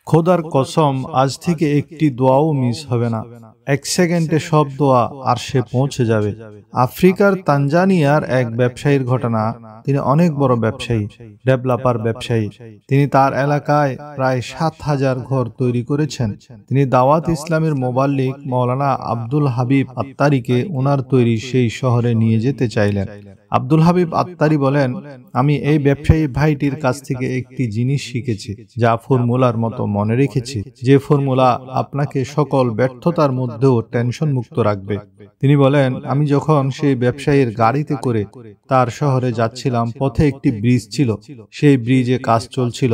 খোদার কসম, আজ থেকে একটি দোয়াও মিস হবে না। 1 সেকেন্ডে সব দোয়া আরশে পৌঁছে যাবে। আফ্রিকার তানজানিয়ার এক ব্যবসায়ীর ঘটনা। তিনি অনেক বড় ব্যবসায়ী, ডেভেলপার ব্যবসায়ী। তিনি তার এলাকায় প্রায় 7,000 ঘর তৈরি করেছেন। তিনি দাওয়াত ইসলামের মোবাল্লিগ মাওলানা আব্দুল হাবিব আত্তারিকে ওনার তৈরি সেই শহরে নিয়ে যেতে চাইলেন। আব্দুল হাবিব আত্তারি বলেন, আমি এই ব্যবসায়ী ভাইটির কাছ থেকে একটি জিনিস শিখেছি, যা ফর্মুলার মতো মনে রেখেছি, যে ফর্মুলা আপনাকে সকল ব্যর্থতার মধ্যেও টেনশন মুক্ত রাখবে। তিনি বলেন, আমি যখন সেই ব্যবসায়ীর গাড়িতে করে তার শহরে যাচ্ছিলাম, পথে একটি ব্রিজ ছিল। সেই ব্রিজে কাজ চলছিল,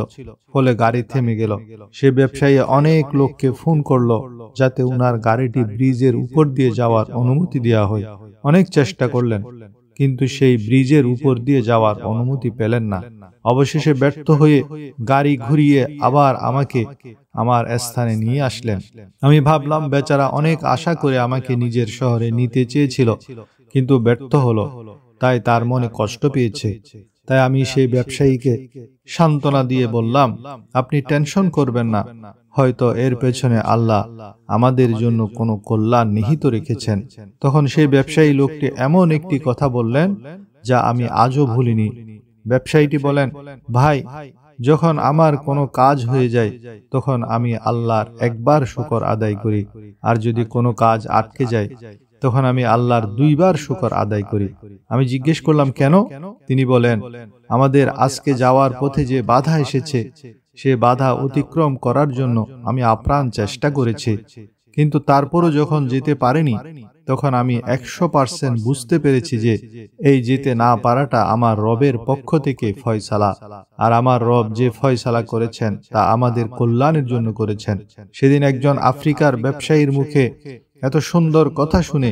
ফলে গাড়ি থেমে গেল। সে ব্যবসায়ী অনেক লোককে ফোন করলো যাতে উনার গাড়িটি ব্রিজের উপর দিয়ে যাওয়ার অনুমতি দেওয়া হয়। অনেক চেষ্টা করলেন, কিন্তু সেই ব্রিজের উপর দিয়ে যাওয়ার অনুমতি পেলেন না। অবশেষে ব্যর্থ হয়ে গাড়ি ঘুরিয়ে আবার আমাকে আমার স্থানে নিয়ে আসলেন। আমি ভাবলাম বেচারা অনেক আশা করে আমাকে নিজের শহরে নিতে চেয়েছিল, কিন্তু ব্যর্থ হলো, তাই তার মনে কষ্ট পেয়েছে। তাই আমি সেই ব্যবসায়ীকে সান্ত্বনা দিয়ে বললাম, আপনি টেনশন করবেন না, হয়তো এর পেছনে আল্লাহ আমাদের জন্য কোনো কল্যাণ নিহিত রেখেছেন। তখন সেই ব্যবসায়ী লোকটি এমন একটি কথা বললেন যা আমি আজও ভুলিনি। ব্যবসায়ীটি বলেন, ভাই, যখন আমার কোনো কাজ হয়ে যায় তখন আমি আল্লাহর একবার শুকর আদায় করি, আর যদি কোনো কাজ আটকে যায় তখন আমি আল্লাহর 2 বার শুকর আদায় করি। আমি জিজ্ঞেস করলাম, কেন? তিনি বলেন, আমাদের আজকে যাওয়ার পথে যে বাধা এসেছে, সে বাধা অতিক্রম করার জন্য আমি আপ্রাণ চেষ্টা করেছি, কিন্তু তারপরও যখন যেতে পারিনি, তখন আমি 100% বুঝতে পেরেছি যে এই যেতে না পারাটা আমার রবের পক্ষ থেকে ফয়সালা, আর আমার রব যে ফয়সালা করেছেন তা আমাদের কল্যাণের জন্য করেছেন। সেদিন একজন আফ্রিকার ব্যবসায়ীর মুখে এত সুন্দর কথা শুনে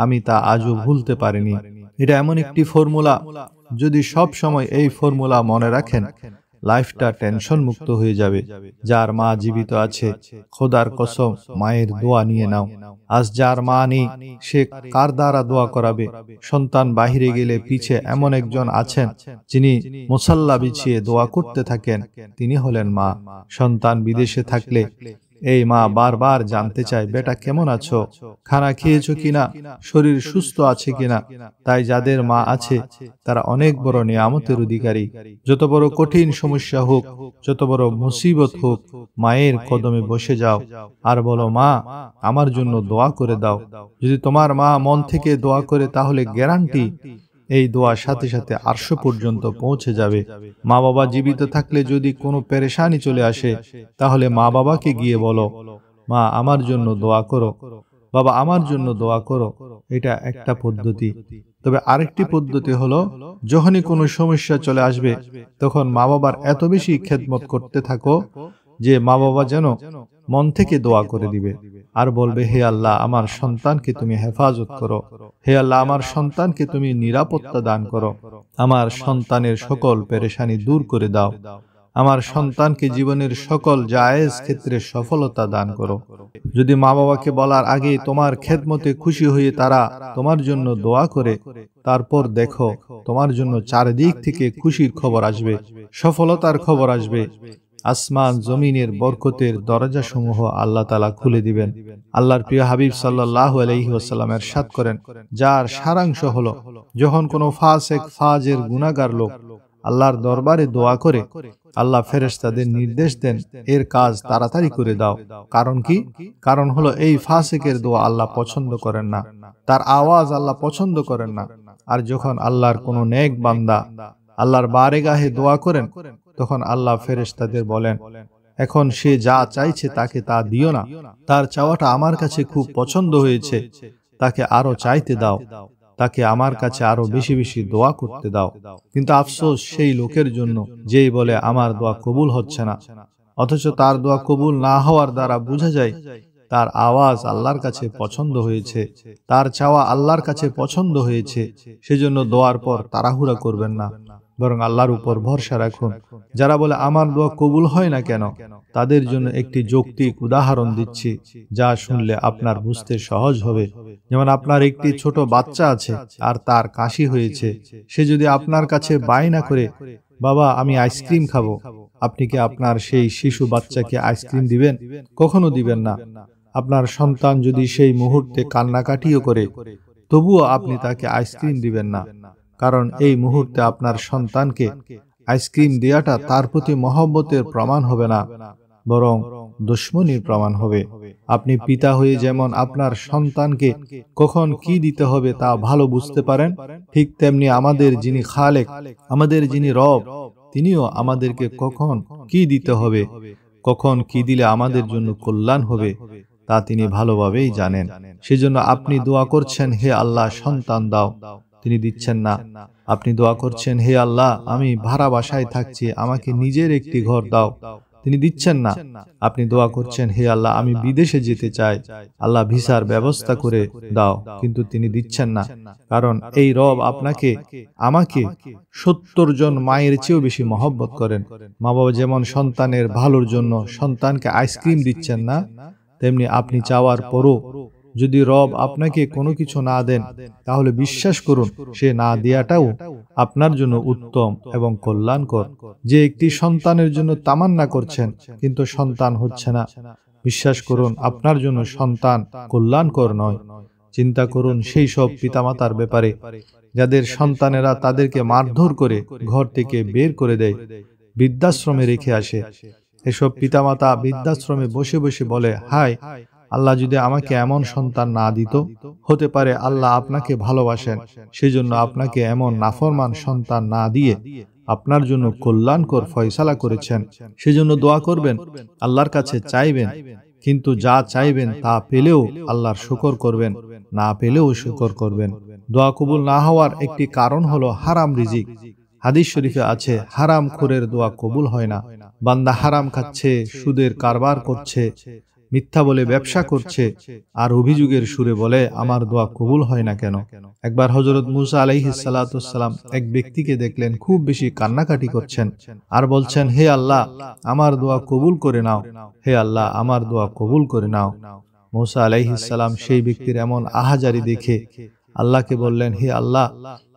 আমি তা আজও ভুলতে পারিনি। এটা এমন একটি ফর্মুলা, যদি সব সময় এই ফর্মুলা মনে রাখেন, লাইফটা টেনশন মুক্ত হয়ে যাবে। যার মা জীবিত আছে, খোদার কসম মায়ের দোয়া নিয়ে নাও। আজ যার মা নেই, সে কার দ্বারা দোয়া করাবে? সন্তান বাহিরে গেলে পিছে এমন একজন আছেন যিনি মুসাল্লা বিছিয়ে দোয়া করতে থাকেন, তিনি হলেন মা। সন্তান বিদেশে থাকলে এই মা বারবার জানতে চায়, বেটা কেমন আছো, খানা খেয়েছো কিনা, শরীর সুস্থ আছে কিনা। তাই যাদের মা আছে তারা অনেক বড় নিয়ামতের অধিকারী। যত বড় কঠিন সমস্যা হোক, যত বড় মুসিবত হোক, মায়ের কদমে বসে যাও আর বলো, মা আমার জন্য দোয়া করে দাও। যদি তোমার মা মন থেকে দোয়া করে, তাহলে গ্যারান্টি এই দোয়ার সাথে সাথে আরশ পর্যন্ত পৌঁছে যাবে। মা বাবা জীবিত থাকলে যদি কোনো পেরেশানি চলে আসে, তাহলে মা বাবাকে গিয়ে বলো, মা আমার জন্য দোয়া করো, বাবা আমার জন্য দোয়া করো। এটা একটা পদ্ধতি। তবে আরেকটি পদ্ধতি হলো, যখনই কোনো সমস্যা চলে আসবে তখন মা বাবার এত বেশি খেদমত করতে থাকো যে মা বাবা যেন মন থেকে দোয়া করে দিবে আর বলবে, হে আল্লাহ, আমার সন্তানকে তুমি হেফাজত করো। হে আল্লাহ, আমার সন্তানকে তুমি নিরাপত্তা দান করো। আমার সন্তানের সকল পেরেশানি দূর করে দাও। আমার সন্তানকে জীবনের সকল জায়েজ ক্ষেত্রে সফলতা দান করো। যদি মা বাবাকে বলার আগে তোমার খেদমতে খুশি হয়ে তারা তোমার জন্য দোয়া করে, তারপর দেখো তোমার জন্য চারিদিক থেকে খুশির খবর আসবে, সফলতার খবর আসবে। আসমান জমিনের বরকতের দরজা সমূহ আল্লাহ তাআলা খুলে দিবেন। আল্লাহর প্রিয় হাবিব সাল্লাল্লাহু আলাইহি ওয়াসাল্লাম ইরশাদ করেন, যার সারাংশ হলো, যখন কোনো ফাসিক ফাজির গুনাহগার লোক আল্লাহর দরবারে দোয়া করে, আল্লাহ ফেরেশতাদের নির্দেশ দেন, এর কাজ তাড়াতাড়ি করে দাও। কারণ কি? কারণ হলো এই ফাসিকের দোয়া আল্লাহ পছন্দ করেন না, তার আওয়াজ আল্লাহ পছন্দ করেন না। আর যখন আল্লাহর কোনো নেক বান্দা আল্লাহর বারেগাহে দোয়া করেন, তখন আল্লাহ ফেরেশতাদের বলেন, এখন সে যা চাইছে তাকে তা দিও না, তার চাওয়াটা আমার কাছে খুব পছন্দ হয়েছে, তাকে আরো চাইতে দাও, তাকে আমার কাছে আরো বেশি বেশি দোয়া করতে দাও। কিন্তু আফসোস সেই লোকের জন্য যেই বলে আমার দোয়া কবুল হচ্ছে না, অথচ তার দোয়া কবুল না হওয়ার দ্বারা বোঝা যায় তার আওয়াজ আল্লাহর কাছে পছন্দ হয়েছে, তার চাওয়া আল্লাহর কাছে পছন্দ হয়েছে। সেজন্য দোয়ার পর তাড়াহুড়া করবেন না, বরং আল্লাহর উপর ভরসা রাখুন। যারা বলে আমার দোয়া কবুল হয় না কেন, তাদের জন্য একটি যৌক্তিক উদাহরণ দিচ্ছি, যা শুনলে আপনার বুঝতে সহজ হবে। যেমন আপনার একটি ছোট বাচ্চা আছে আর তার কাশি হয়েছে। সে যদি আপনার কাছে বায়না করে, বাবা আমি আইসক্রিম খাবো, আপনি কি আপনার সেই শিশু বাচ্চাকে আইসক্রিম দিবেন? কখনো দিবেন না। আপনার সন্তান যদি সেই মুহূর্তে কান্নাকাটিও করে, তবুও আপনি তাকে আইসক্রিম দিবেন না, কারণ এই মুহূর্তে আপনার সন্তানকে আইসক্রিম দেওয়াটা তার প্রতি মহব্বতের প্রমাণ হবে না, বরং দুশ্মনীর প্রমাণ হবে। আপনি পিতা হয়ে যেমন আপনার সন্তানকে কখন কি দিতে হবে তা ভালো বুঝতে পারেন, ঠিক তেমনি আমাদের যিনি খালেক, আমাদের যিনি রব, তিনিও আমাদেরকে কখন কি দিতে হবে, কখন কি দিলে আমাদের জন্য কল্যাণ হবে তা তিনি ভালোভাবেই জানেন। সেজন্য আপনি দোয়া করছেন, হে আল্লাহ সন্তান দাও, তিনি দিচ্ছেন না। আপনি দোয়া করছেন, হে আল্লাহ আমি ভাড়া বাসায় থাকছি, আমাকে নিজের একটি ঘর দাও, তিনি দিচ্ছেন না। আপনি দোয়া করছেন, হে আল্লাহ আমি বিদেশে যেতে চাই, আল্লাহ ভিসার ব্যবস্থা করে দাও, কিন্তু তিনি দিচ্ছেন না। কারণ এই রব আপনাকে, আমাকে 70 জন মায়ের চেয়েও বেশি মহব্বত করেন। মা বাবা যেমন সন্তানের ভালোর জন্য সন্তানকে আইসক্রিম দিচ্ছেন না, তেমনি আপনি চাওয়ার পরও যদি রব আপনাকে কোনো কিছু না দেন, তাহলে বিশ্বাস করুন সে না দেয়াটাও আপনার জন্য উত্তম এবং কল্যাণকর। যে একটি সন্তানের জন্য তামান্না করছেন কিন্তু সন্তান হচ্ছে না, বিশ্বাস করুন আপনার জন্য সন্তান কল্যাণকর নয়। চিন্তা করুন সেই সব পিতামাতার ব্যাপারে যাদের সন্তানেরা তাদেরকে মারধর করে ঘর থেকে বের করে দেয়, বৃদ্ধাশ্রমে রেখে আসে। এসব পিতামাতা বৃদ্ধাশ্রমে বসে বসে বলে, হায় আল্লাহ যদি আমাকে এমন সন্তান না দিত। হতে পারে আল্লাহ আপনাকে ভালোবাসেন, সেজন্য আপনাকে এমন নাফরমান সন্তান না দিয়ে আপনার জন্য কল্যাণকর ফয়সালা করেছেন। সেজন্য দোয়া করবেন, আল্লাহর কাছে চাইবেন, কিন্তু যা চাইবেন তা পেলেও আল্লাহর শুকর করবেন, না পেলেও শুকর করবেন। দোয়া কবুল না হওয়ার একটি কারণ হলো হারাম রিজিক। হাদিস শরীফে আছে, হারাম খোরের দোয়া কবুল হয় না। বান্দা হারাম খাচ্ছে, সুদের কারবার করছে, মিথ্যা বলে ব্যবসা করছে, আর অভিযোগের সুরে বলে আমার দোয়া কবুল হয় না কেন। একবার হযরত মুসা আলাইহিস সালাতুস সালাম এক ব্যক্তিকে দেখলেন খুব বেশি কান্নাকাটি করছেন আর বলছেন, হে আল্লাহ আমার দোয়া কবুল করে নাও, হে আল্লাহ আমার দোয়া কবুল করে নাও। মুসা আলাইহিস সালাম সেই ব্যক্তির এমন আহাজারি দেখে আল্লাহকে বললেন, হে আল্লাহ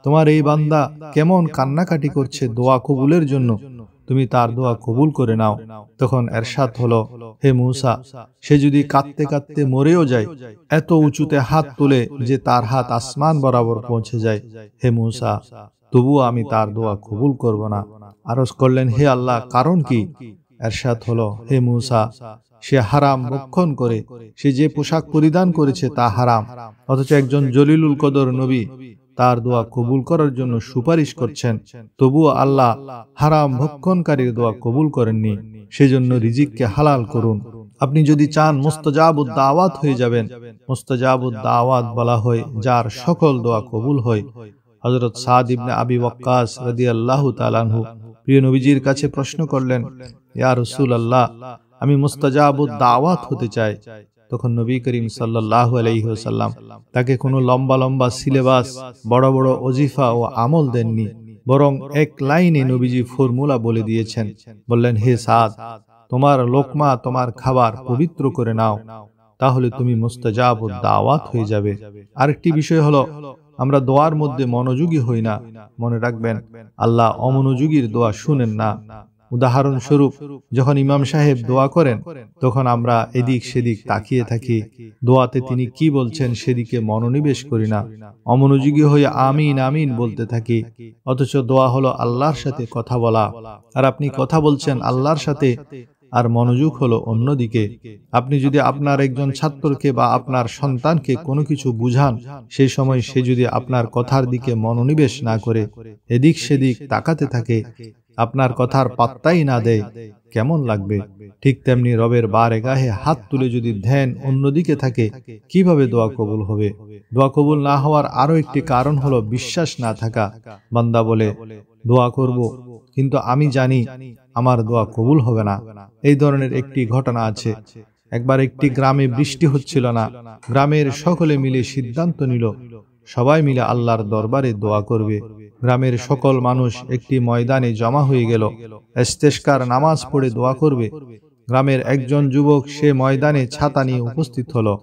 তোমার এই বান্দা কেমন কান্নাকাটি করছে দোয়া কবুলের জন্য, তুমি তার দোয়া কবুল করে নাও। তখন এরশাদ হলো, হে মুসা, সে যদি কাঁদতে কাঁদতে মরেও যায়, এত উঁচুতে হাত তুলে যে তার হাত আসমান বরাবর পৌঁছে যায়, হে মুসা তবুও আমি তার দোয়া কবুল করব না। আরজ করলেন, হে আল্লাহ কারণ কি? এরশাদ হলো, হে মুসা, সে হারাম ভক্ষণ করে, সে যে পোশাক পরিধান করেছে তা হারাম, অথচ একজন জলিলুল কদর নবী তার দোয়া কবুল করার জন্য সুপারিশ করছেন, তবুও আল্লাহ হারাম ভক্ষণকারীর দোয়া কবুল করেননি। সেজন্য রিজিককে হালাল করুন। আপনি যদি চান মুস্তাজাবুদ দাওয়াত হয়ে যাবেন, মুস্তাজাবুদ দাওয়াত বলা হয় যার সকল দোয়া কবুল হয়। হযরত সাদ ইবনে আবি ওয়াক্কাস রাদিয়াল্লাহু তাআলা আনহু প্রিয় নবীজির কাছে প্রশ্ন করলেন, ইয়া রাসূলুল্লাহ আমি মুস্তাজাবুদ দাওয়াত হতে চাই। তখন নবী করিম সাল্লাল্লাহু আলাইহি ওয়াসাল্লাম তাকে কোনো লম্বা লম্বা সিলেবাস, বড় বড় ওজিফা ও আমল দেননি, বরং এক লাইনে নবীজি ফর্মুলা বলে দিয়েছেন। বললেন, হে সাদ, তোমার লোকমা, তোমার খাবার পবিত্র করে নাও, তাহলে তুমি মুস্তাজাবুদ দাওয়াত হয়ে যাবে। আরেকটি বিষয় হলো আমরা দোয়ার মধ্যে মনোযোগী হই না। মনে রাখবেন, আল্লাহ অমনোযোগীর দোয়া শুনেন না। উদাহরণস্বরূপ, যখন ইমাম সাহেব দোয়া করেন তখন আমরা এদিক সেদিক তাকিয়ে থাকি, দোয়াতে তিনি কি বলছেন সেদিকে মনোনিবেশ করি না, অমনোযোগী হয়ে আমিন আমিন বলতে থাকি। অথচ দোয়া হলো আল্লাহর সাথে কথা বলা, আর আপনি কথা বলছেন আল্লাহর সাথে, আর মনোযোগ হলো অন্যদিকে। আপনি যদি আপনার একজন ছাত্রকে বা আপনার সন্তানকে কোনো কিছু বুঝান, সেই সময় সে যদি আপনার কথার দিকে মনোনিবেশ না করে এদিক সেদিক তাকাতে থাকে, আপনার কথার পাত্তাই না দেয়, কেমন লাগবে? ঠিক তেমনি রবের বারগাহে হাত তুলে যদি ধ্যান অন্যদিকে থাকে, কিভাবে দোয়া কবুল হবে? দোয়া কবুল না হওয়ার আরো একটি কারণ হলো বিশ্বাস না থাকা। বান্দা বলে, দোয়া করব, কিন্তু আমি জানি আমার দোয়া কবুল হবে না। এই ধরনের একটি ঘটনা আছে। একবার একটি গ্রামে বৃষ্টি হচ্ছিল না। গ্রামের সকলে মিলে সিদ্ধান্ত নিল সবাই মিলে আল্লাহর দরবারে দোয়া করবে। গ্রামের সকল মানুষ একটি ময়দানে জমা হয়ে গেল, ইস্তেসকার নামাজ পড়ে দোয়া করবে। গ্রামের একজন যুবক সে ময়দানে ছাতা নিয়ে উপস্থিত হলো।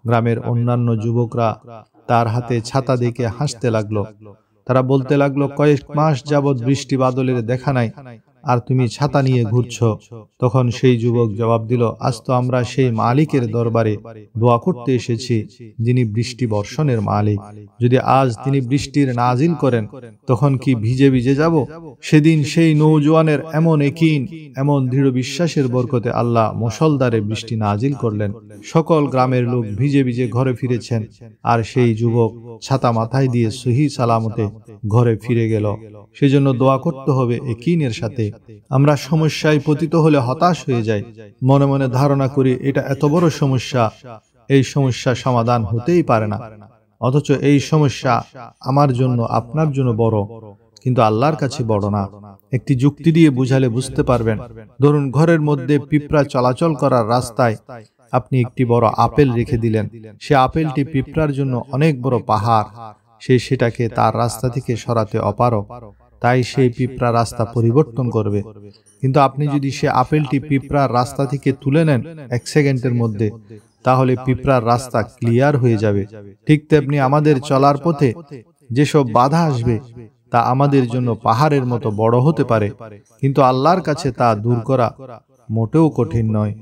গ্রামের অন্যান্য যুবকরা তার হাতে ছাতা দেখে হাসতে লাগলো। তারা বলতে লাগলো, কয়েক মাস যাবৎ বৃষ্টি বাদলের দেখা নাই, আর তুমি ছাতা নিয়ে ঘুরছো। তখন সেই যুবক জবাব দিল, আজ তো আমরা সেই মালিকের দরবারে দোয়া করতে এসেছি যিনি বৃষ্টি বর্ষণের মালিক। যদি আজ তিনি বৃষ্টির নাজিল করেন তখন কি ভিজে ভিজে যাব? সেদিন সেই নৌজওয়ানের এমন একিন, এমন দৃঢ় বিশ্বাসের বরকতে আল্লাহ মুষলধারে বৃষ্টি নাজিল করলেন। সকল গ্রামের লোক ভিজে ভিজে ঘরে ফিরেছেন, আর সেই যুবক ছাতা মাথায় দিয়ে সহি সালামতে ঘরে ফিরে গেল। সেজন্য দোয়া করতে হবে একিনের সাথে। আমরা সমস্যায় পতিত হলে হতাশ হয়ে যাই, মনে মনে ধারণা করি এটা এত বড় সমস্যা, এই সমস্যা সমাধান হতেই পারে না। অথচ এই সমস্যা আমার জন্য, আপনার জন্য বড়, কিন্তু আল্লাহর কাছে বড় না। একটি যুক্তি দিয়ে বুঝালে বুঝতে পারবেন। ধরুন, ঘরের মধ্যে পিঁপড়া চলাচল করার রাস্তায় আপনি একটি বড় আপেল রেখে দিলেন। সে আপেলটি পিঁপড়ার জন্য অনেক বড় পাহাড়, সে সেটাকে তার রাস্তা থেকে সরাতে অপারগ, তাই সেই পিঁপড়া রাস্তা পরিবর্তন করবে। কিন্তু আপনি যদি সে আপেলটি পিঁপড়ার রাস্তা থেকে তুলে নেন 1 সেকেন্ডের মধ্যে, তাহলে পিঁপড়ার রাস্তা ক্লিয়ার হয়ে যাবে। ঠিক তেমনি আমাদের চলার পথে যেসব বাধা আসবে তা আমাদের জন্য পাহাড়ের মতো বড় হতে পারে, কিন্তু আল্লাহর কাছে তা দূর করা মোটেও কঠিন নয়।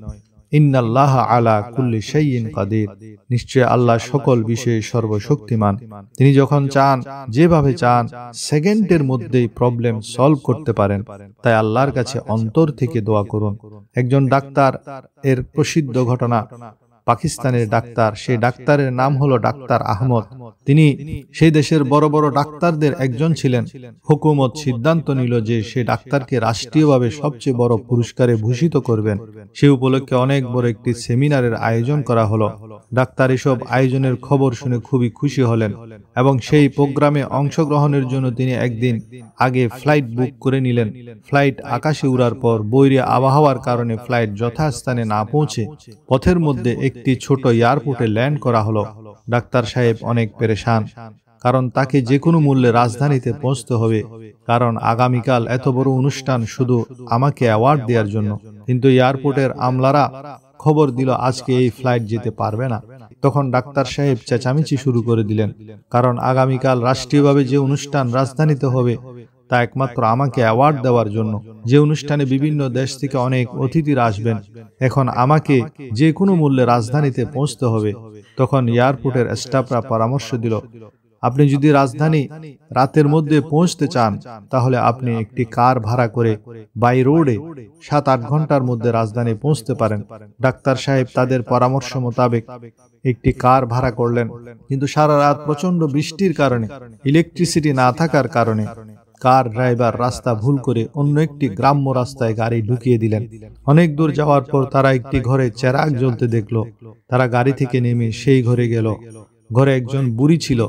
ইন্নাল্লাহা আলা কুল্লি শাইইন কাদির, নিশ্চয় আল্লাহ সকল বিষয়ে সর্বশক্তিমান। তিনি যখন চান, যেভাবে চান, সেকেন্ডের মধ্যেই প্রবলেম সলভ করতে পারেন। তাই আল্লাহর কাছে অন্তর থেকে দোয়া করুন। একজন ডাক্তার, এর প্রসিদ্ধ ঘটনা, পাকিস্তানের ডাক্তার, সেই ডাক্তারের নাম হলো ডাক্তার আহমদ। তিনি সেই দেশের বড় বড় ডাক্তারদের একজন ছিলেন। হুকুমত সিদ্ধান্ত নিল যে সে ডাক্তারকে রাষ্ট্রীয়ভাবে সবচেয়ে বড় পুরস্কারে ভূষিত করবেন। সে উপলক্ষে অনেক বড় একটি সেমিনারের আয়োজন করা হলো। ডাক্তার এসব আয়োজনের খবর শুনে খুবই খুশি হলেন এবং সেই প্রোগ্রামে অংশগ্রহণের জন্য তিনি একদিন আগে ফ্লাইট বুক করে নিলেন। ফ্লাইট আকাশে উড়ার পর বৈরী আবহাওয়ার কারণে ফ্লাইট যথাস্থানে না পৌঁছে পথের মধ্যে একটি ছোট এয়ারপোর্টে ল্যান্ড করা হলো। ডাক্তার সাহেব অনেক পেরেশান, কারণ তাকে যে কোনো মূল্যে রাজধানীতে পৌঁছতে হবে, কারণ আগামীকাল এত বড় অনুষ্ঠান শুধু আমাকে অ্যাওয়ার্ড দেওয়ার জন্য। কিন্তু এয়ারপোর্টের আমলারা খবর দিল আজকে এই ফ্লাইট যেতে পারবে না। তখন ডাক্তার সাহেব চেঁচামেচি শুরু করে দিলেন, কারণ আগামীকাল রাষ্ট্রীয়ভাবে যে অনুষ্ঠান রাজধানীতে হবে তা একমাত্র আমাকে অ্যাওয়ার্ড দেওয়ার জন্য, যে অনুষ্ঠানে বিভিন্ন দেশ থেকে অনেক অতিথিরা আসবেন। এখন আমাকে যে কোনো মূল্যে রাজধানীতে পৌঁছতে হবে। তখন এয়ারপোর্টের স্টাফরা পরামর্শ দিল, আপনি যদি রাজধানী রাতের মধ্যে পৌঁছতে চান তাহলে আপনি একটি কার ভাড়া করে বাই রোডে 7-8 ঘন্টার মধ্যে রাজধানী পৌঁছতে পারেন। ডাক্তার সাহেব তাদের পরামর্শ মোতাবেক একটি কার ভাড়া করলেন, কিন্তু সারা রাত প্রচন্ড বৃষ্টির কারণে, ইলেকট্রিসিটি না থাকার কারণে কার ড্রাইভার রাস্তা ভুল করে অন্য একটি গ্রাম্য রাস্তায় গাড়ি ঢুকিয়ে দিলেন। অনেক দূর যাওয়ার পর তারা একটি ঘরে চেরাগ জ্বলতে দেখলো। তারা গাড়ি থেকে নেমে সেই ঘরে গেল। ঘরে একজন বুড়ি ছিল।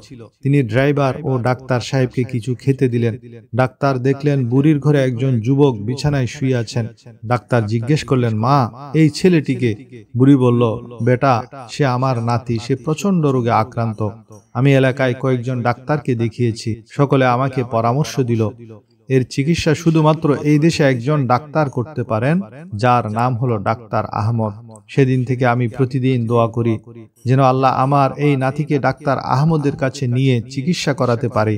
তিনি ড্রাইভার ও ডাক্তার সাহেবকে কিছু খেতে দিলেন। ডাক্তার দেখলেন বুড়ির ঘরে একজন যুবক বিছানায় শুয়ে আছেন। ডাক্তার জিজ্ঞেস করলেন, মা, এই ছেলেটিকে? বুড়ি বলল, বেটা, সে আমার নাতি, সে প্রচন্ড রোগে আক্রান্ত। আমি এলাকায় কয়েকজন ডাক্তারকে দেখিয়েছি, সকলে আমাকে পরামর্শ দিল এর চিকিৎসা শুধুমাত্র এই দেশে একজন ডাক্তার করতে পারেন, যার নাম হলো ডাক্তার আহমদ। সেদিন থেকে আমি প্রতিদিন দোয়া করি যেন আল্লাহ আমার এই নাতিকে ডাক্তার আহমদের কাছে নিয়ে চিকিৎসা করাতে পারে।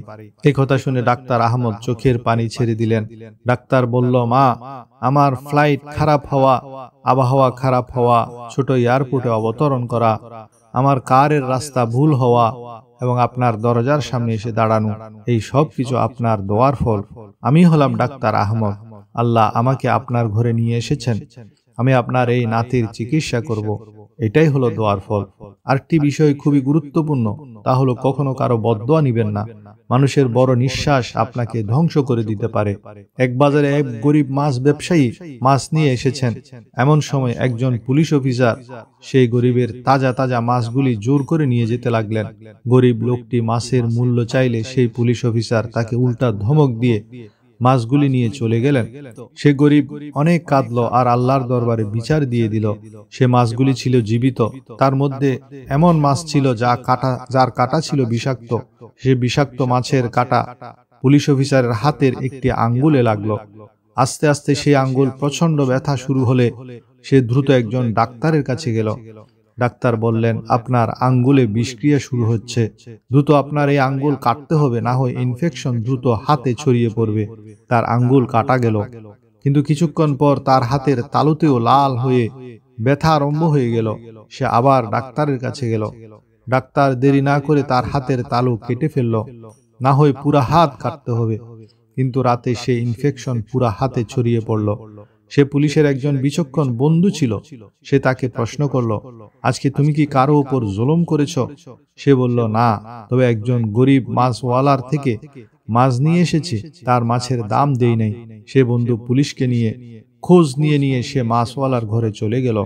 এই কথা শুনে ডাক্তার আহমদ চোখের পানি ছেড়ে দিলেন। ডাক্তার বলল, মা, আমার ফ্লাইট খারাপ হওয়া, আবহাওয়া খারাপ হওয়া, ছোট এয়ারপোর্টে অবতরণ করা, আমার কারের রাস্তা ভুল হওয়া এবং আপনার দরজার সামনে এসে দাঁড়ানো, এই সব কিছু আপনার দোয়ার ফল। আমি হলাম ডাক্তার আহমদ। আল্লাহ আমাকে আপনার ঘরে নিয়ে এসেছেন, আমি আপনার এই নাতির চিকিৎসা করব। এটাই হলো দোয়ার ফল। আরেকটি বিষয় খুবই গুরুত্বপূর্ণ, তা হলো কখনো কারো বদদোয়া নিবেন না। মানুষের বড় নিঃশ্বাস আপনাকে ধ্বংস করে দিতে পারে। এক বাজারে এক গরিব মাছ ব্যবসায়ী মাছ নিয়ে এসেছেন। এমন সময় একজন পুলিশ অফিসার সেই গরিবের তাজা তাজা মাছগুলি জোর করে নিয়ে যেতে লাগলেন। গরিব লোকটি মাছের মূল্য চাইলে সেই পুলিশ অফিসার তাকে উল্টা ধমক দিয়ে মাছগুলি নিয়ে চলে গেলেন। সে গরিব অনেক কাঁদলো আর আল্লাহর দরবারে বিচার দিয়ে দিল। সে মাছগুলি ছিল জীবিত, তার মধ্যে এমন মাছ ছিল যার কাঁটা ছিল বিষাক্ত। সে বিষাক্ত মাছের কাঁটা পুলিশ অফিসারের হাতের একটি আঙ্গুলে লাগলো। আস্তে আস্তে সেই আঙ্গুল প্রচন্ড ব্যথা শুরু হলে সে দ্রুত একজন ডাক্তারের কাছে গেল। ডাক্তার বললেন, আপনার আঙ্গুলে বিষক্রিয়া শুরু হচ্ছে, দ্রুত আপনার এই আঙ্গুল কাটতে হবে, না হয় ইনফেকশন দ্রুত হাতে ছড়িয়ে পড়বে। তার আঙ্গুল কাটা গেল। কিন্তু কিছুক্ষণ পর তার হাতের তালুতেও লাল হয়ে ব্যথা আরম্ভ হয়ে গেল। সে আবার ডাক্তারের কাছে গেল। ডাক্তার দেরি না করে তার হাতের তালু কেটে ফেলল, না হয় পুরা হাত কাটতে হবে। কিন্তু রাতে সে ইনফেকশন পুরা হাতে ছড়িয়ে পড়ল। সে পুলিশের একজন বিচক্ষণ বন্ধু ছিল। সে তাকে প্রশ্ন করল, আজকে তুমি কি কারো উপর জুলুম করেছ? সে বলল, না, তবে একজন গরিব মাছওয়ালার থেকে মাছ নিয়ে এসেছি, তার মাছের দাম দেই নাই। সে বন্ধু পুলিশকে নিয়ে খোঁজ নিয়ে সে মাছওয়ালার ঘরে চলে গেল।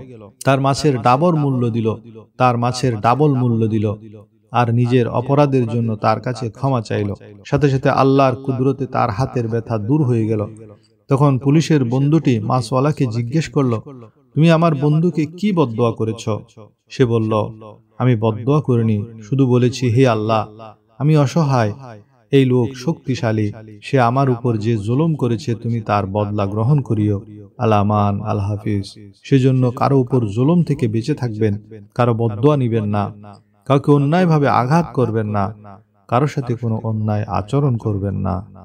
তার মাছের ডাবল মূল্য দিল আর নিজের অপরাধের জন্য তার কাছে ক্ষমা চাইল। সাথে সাথে আল্লাহর কুদরতে তার হাতের ব্যথা দূর হয়ে গেল। তখন পুলিশের বন্ধুটি মাছওয়ালাকে জিজ্ঞেস করল, তুমি আমার বন্ধুকে কি বদদোয়া করেছ? সে বলল, আমি বদদোয়া করিনি, শুধু বলেছি, হে আল্লাহ, আমি অসহায়, এই লোক শক্তিশালী, সে আমার উপর যে জুলুম করেছে তুমি তার বদলা গ্রহণ করিও। আল-আমান, আল হাফিজ। সেজন্য কারো উপর জুলুম থেকে বেঁচে থাকবেন, কারো বদদোয়া নিবেন না, কাউকে অন্যায়ভাবে আঘাত করবেন না, কারো সাথে কোনো অন্যায় আচরণ করবেন না।